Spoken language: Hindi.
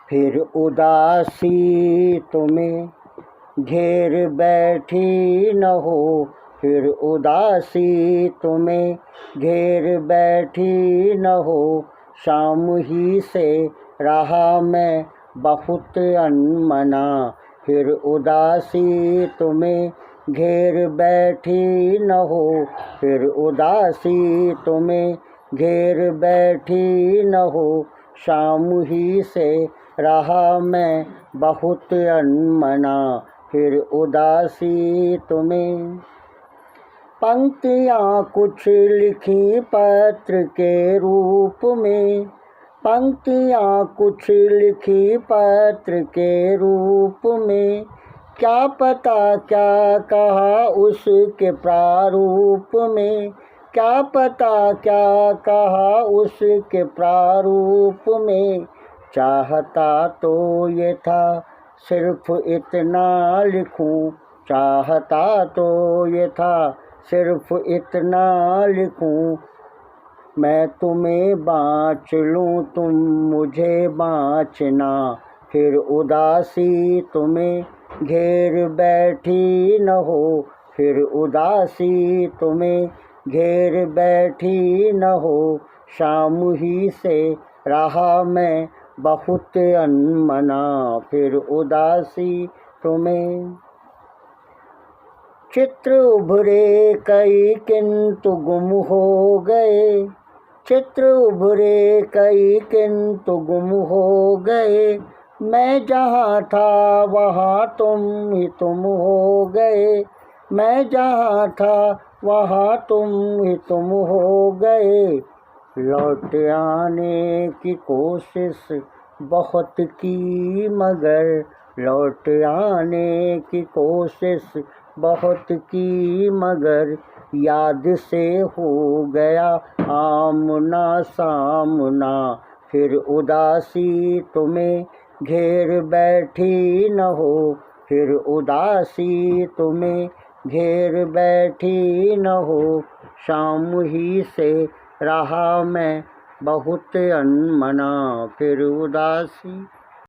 फिर उदासी तुम्हें घेर बैठी न हो, फिर उदासी तुम्हें घेर बैठी न हो। शाम ही से रहा मैं बहुत अनमना, फिर उदासी तुम्हें घेर बैठी न हो, फिर उदासी तुम्हें घेर बैठी न हो। शाम ही से रहा मैं बहुत अनमना, फिर उदासी तुम्हें। पंक्तियाँ कुछ लिखी पत्र के रूप में, पंक्तियाँ कुछ लिखी पत्र के रूप में। क्या पता क्या कहा उसके प्रारूप में, क्या पता क्या कहा उसके प्रारूप में। चाहता तो ये था सिर्फ इतना लिखूं, चाहता तो ये था सिर्फ इतना लिखूं। मैं तुम्हें बाँच लूँ तुम मुझे बाँचना, फिर उदासी तुम्हें घेर बैठी न हो, फिर उदासी तुम्हें घेर बैठी न हो। शाम ही से रहा मैं बहुत अनमना, फिर उदासी तुम्हें। चित्र उभरे कई किंतु गुम हो गए, चित्र उभरे कई किंतु गुम हो गए। मैं जहाँ था वहाँ तुम ही तुम हो गए, मैं जहाँ था वहाँ तुम ही तुम हो गए। लौट आने की कोशिश बहुत की मगर, लौट आने की कोशिश बहुत की मगर। याद से हो गया आमना सामना, फिर उदासी तुम्हें घेर बैठी न हो, फिर उदासी तुम्हें घेर बैठी न हो। शाम ही से रहा मैं बहुत अनमना, फिर उदासी।